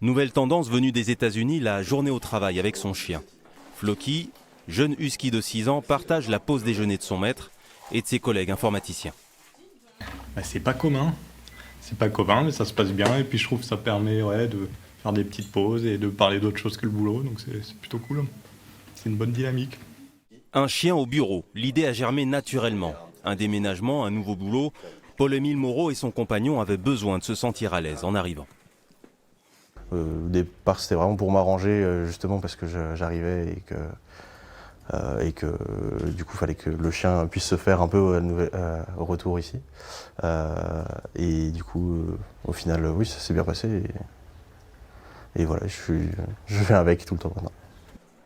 Nouvelle tendance venue des États-Unis, la journée au travail avec son chien. Floki, jeune husky de 6 ans, partage la pause déjeuner de son maître et de ses collègues informaticiens. C'est pas commun, mais ça se passe bien et puis je trouve que ça permet de faire des petites pauses et de parler d'autre chose que le boulot, donc c'est plutôt cool. C'est une bonne dynamique. Un chien au bureau, l'idée a germé naturellement. Un déménagement, un nouveau boulot, Paul-Émile Moreau et son compagnon avaient besoin de se sentir à l'aise en arrivant. Au départ, c'était vraiment pour m'arranger, justement parce que j'arrivais et que du coup, il fallait que le chien puisse se faire un peu au retour ici. Et du coup, au final, oui, ça s'est bien passé. Et voilà, je viens avec tout le temps maintenant.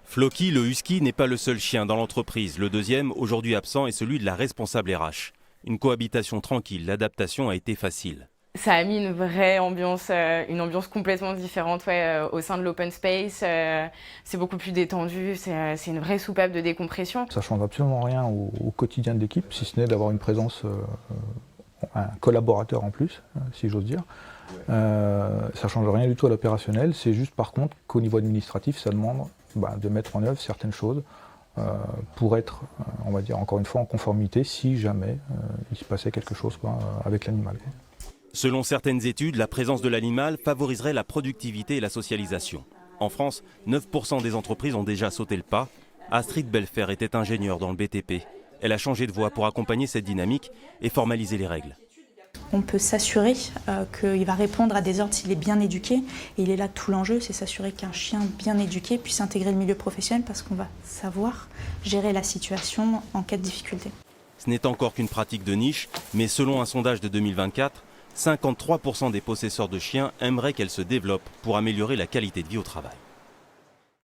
Floki, le husky, n'est pas le seul chien dans l'entreprise. Le deuxième, aujourd'hui absent, est celui de la responsable RH. Une cohabitation tranquille, l'adaptation a été facile. Ça a mis une vraie ambiance, une ambiance complètement différente au sein de l'open space. C'est beaucoup plus détendu, c'est une vraie soupape de décompression. Ça ne change absolument rien au quotidien de l'équipe, si ce n'est d'avoir une présence, un collaborateur en plus, si j'ose dire. Ça ne change rien du tout à l'opérationnel, c'est juste par contre qu'au niveau administratif, ça demande de mettre en œuvre certaines choses pour être, on va dire encore une fois, en conformité si jamais il se passait quelque chose avec l'animal. Selon certaines études, la présence de l'animal favoriserait la productivité et la socialisation. En France, 9% des entreprises ont déjà sauté le pas. Astrid Belfer était ingénieure dans le BTP. Elle a changé de voie pour accompagner cette dynamique et formaliser les règles. On peut s'assurer qu'il va répondre à des ordres s'il est bien éduqué. Et il est là tout l'enjeu, c'est s'assurer qu'un chien bien éduqué puisse intégrer le milieu professionnel parce qu'on va savoir gérer la situation en cas de difficulté. Ce n'est encore qu'une pratique de niche, mais selon un sondage de 2024, 53% des possesseurs de chiens aimeraient qu'elle se développe pour améliorer la qualité de vie au travail.